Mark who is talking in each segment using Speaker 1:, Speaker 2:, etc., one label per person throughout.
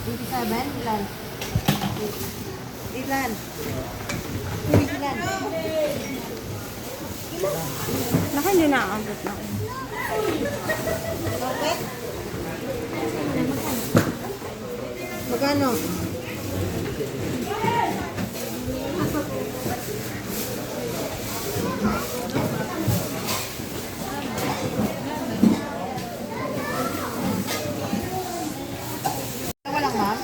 Speaker 1: 27? Ilan? Ilan? Ilan?
Speaker 2: Naka, hindi nakaabot na.
Speaker 1: Okay? Magkano? Walang ma'am?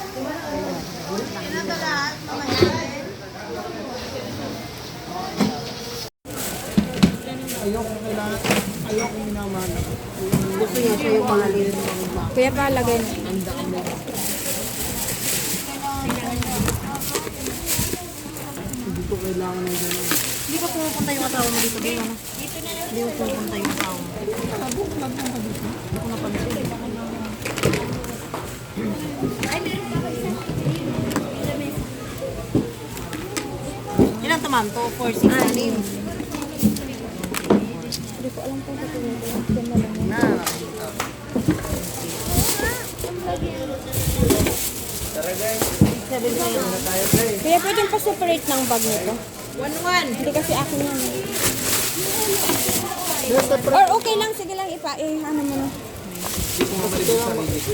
Speaker 3: Ayoko minaman.
Speaker 1: Gusto niya siya yung mahalin.
Speaker 2: Kuya pa, lagay na.
Speaker 3: Hindi ko kailangan ng gano'n.
Speaker 1: Hindi ba pumupunta yung asawa mo dito? Dito na. Hindi ba pumupunta yung asawa mo? Hindi ko napansin. Ilan to ma'am? 2, 4, 6, 6.
Speaker 2: Hindi ko alam kung ito yung yan na lang.
Speaker 1: Na. Sabi sa'yo.
Speaker 2: Kuya, pwedeng pa-separate ng bag nito.
Speaker 1: 1-1.
Speaker 2: Hindi kasi akin yan. Or okay lang, sige lang ano mo na.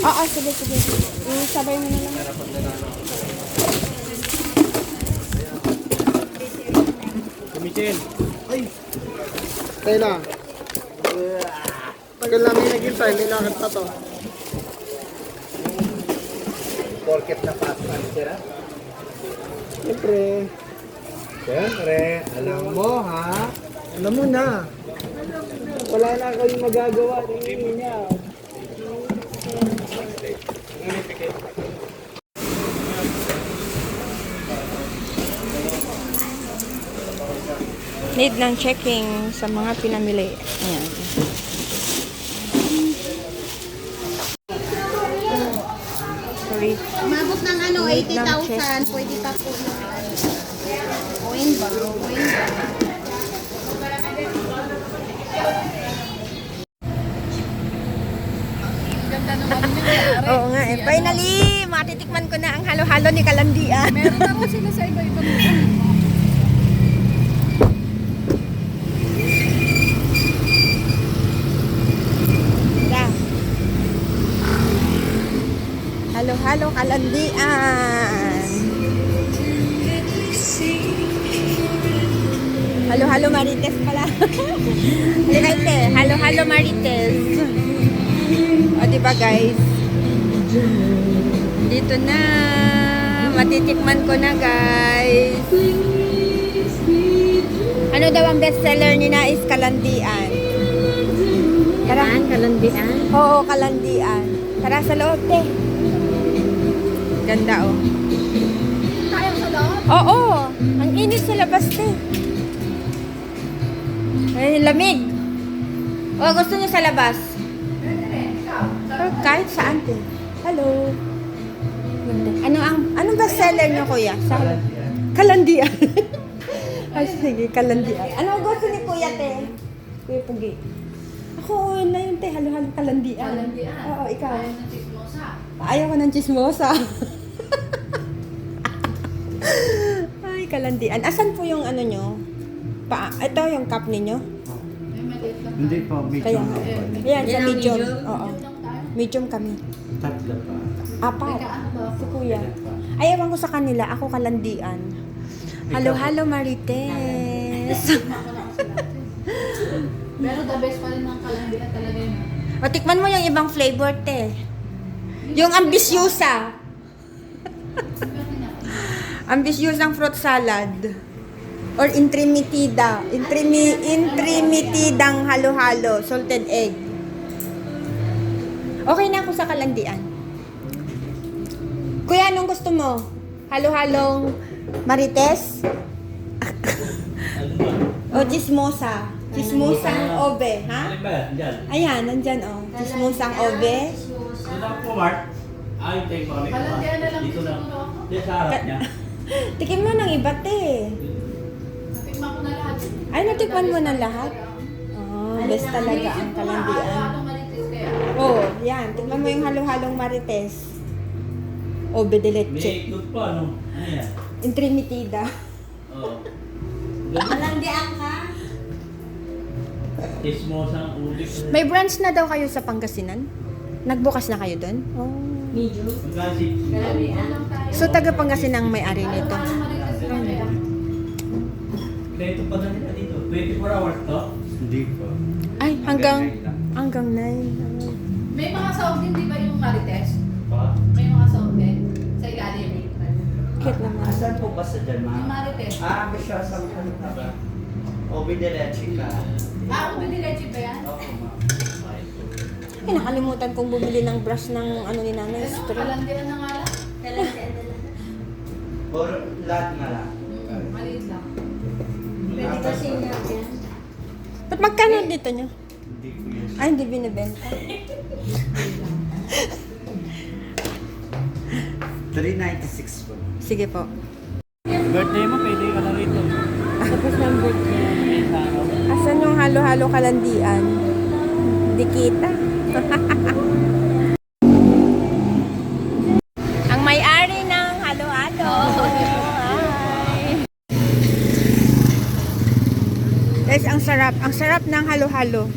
Speaker 2: Oo, sige. Sabay mo na lang.
Speaker 3: Kumitin. Ay! Kaya na. Tagal namin naghintay, may lakad pa to.
Speaker 4: Porket na pasta, sira?
Speaker 3: Siyempre,
Speaker 4: Siyempre, alam mo ha?
Speaker 3: alam mo na. Wala na kayong magagawa. Tingin niya.
Speaker 2: Need ng checking sa mga pinamili. Ayan. Sorry.
Speaker 1: Umabot ng ano,
Speaker 2: Wait lang,
Speaker 1: 80,000. Pwede pa po. Coin ba?
Speaker 2: Oo nga eh. Finally, matitikman ko na ang halo-halo ni Kalandian.
Speaker 5: Meron na rin sila sa iba-ibang lugar.
Speaker 2: Yeah. Halo-halo Kalandian. Halo-halo Marites pala. Halika ite. Halo-halo Marites. O diba guys? Dito na. Matitikman ko na guys. Ano daw ang bestseller ni Nais Kalandian? Tara.
Speaker 1: Kalandian.
Speaker 2: Oo, Kalandian. Tara sa loob, te. Ganda, oh.
Speaker 5: Kaya sa loob?
Speaker 2: Oo, ang init sa labas, te. Ay, lamig. O, gusto niyo sa labas? Oh, kahit saan, te. Hello. Anong bestseller niyo, kuya? Sa Kalandian. Ay, sige, Kalandian. Ano gusto ni kuya, te? Kuya Pugi. Ako, na yun, te. Halo-halo Kalandian.
Speaker 5: Kalandian.
Speaker 2: Oo, ikaw.
Speaker 5: Kaya ng chismosa.
Speaker 2: Ayaw ko ng chismosa. Ay, Kalandian. Asan po yung ano nyo? Ito yung cup ninyo?
Speaker 5: May maliit lang.
Speaker 4: Hindi po,
Speaker 2: Kaya, yan, sa medium. Oo.
Speaker 5: Lang tayo.
Speaker 2: Medium kami.
Speaker 4: Tatlo pa.
Speaker 2: Apat.
Speaker 5: Ano ba?
Speaker 2: Si kuya. Ay, ewan ko sa kanila. Ako Kalandian. Halo-halo Marites.
Speaker 5: Pero the best pa rin ng kalandian talaga yun.
Speaker 2: O, tikman mo yung ibang flavor, te. Yung ambisyusa. Ambisyusang fruit salad. Or intrimitida. Intrimitidang halo-halo. Salted egg. Okay na ako sa Kalandian. Kuya, anong gusto mo? Halo-halong Marites? O chismosa? Chismosang obe, ha?
Speaker 4: Ano ba? Diyan.
Speaker 2: Ayan, nandyan, oh. Chismosang obe.
Speaker 4: Dito lang po, Mark. Ay, take kami.
Speaker 5: Kalandian na lang
Speaker 4: Dito
Speaker 5: gusto
Speaker 4: lang.
Speaker 5: ko.
Speaker 4: Dito sa harap niya.
Speaker 2: Tikim mo ng iba, te.
Speaker 5: Natikman ko na lahat.
Speaker 2: Ay, natikman mo na lahat? Oh, best talaga ang Kalandian.
Speaker 5: Halo-halong marites kaya.
Speaker 2: Oh, yan. Tikman mo yung halo-halong Marites. Obe de leche.
Speaker 4: May ikot pa, no? Ano yan?
Speaker 2: Intrimitida.
Speaker 4: Oo.
Speaker 1: Kalandian ka?
Speaker 4: Tismosang ulit.
Speaker 2: May branch na daw kayo sa Pangasinan? Nagbukas na kayo doon? Oh.
Speaker 1: Medyo.
Speaker 4: Magkasi.
Speaker 5: Kalandian lang tayo.
Speaker 2: So, taga Pangasinan ang may-ari nito.
Speaker 5: Paano marites na kaya?
Speaker 4: Ito pa na nila dito. 24 hours to? Hindi po.
Speaker 2: Ay, hanggang 9.
Speaker 5: May mga sound din, di ba yung marites?
Speaker 4: Pa?
Speaker 5: May mga sound din sa ilalim.
Speaker 2: Cute naman.
Speaker 6: Asan po ba sa dyan,
Speaker 5: Yung
Speaker 6: ma'am?
Speaker 5: marites.
Speaker 6: May siya sa mga Obi de leche ka.
Speaker 5: Ubi de leche ba yan?
Speaker 6: Opo, ma'am.
Speaker 2: Ay, nakalimutan kong bumili ng brush ng ano ni Nanay
Speaker 5: Ano,
Speaker 2: Spray.
Speaker 5: kalandian na nga lang?
Speaker 1: Kalandian na lang.
Speaker 6: Or lahat na lang.
Speaker 5: Maliit lang.
Speaker 1: Pwede kasi nga yan.
Speaker 2: Ba't magkano dito nyo?
Speaker 6: Hindi ko yun.
Speaker 2: Ay, hindi binibenta.
Speaker 6: 396 po.
Speaker 2: Sige po.
Speaker 4: Birthday mo, pwede ka na rito.
Speaker 2: Tapos ng birthday.
Speaker 4: May tao.
Speaker 2: Asan yung halo-halo kalandian? Di kita. Ang may-ari ng halo-halo. Hi. Guys, ang sarap. Ang sarap ng halo-halo.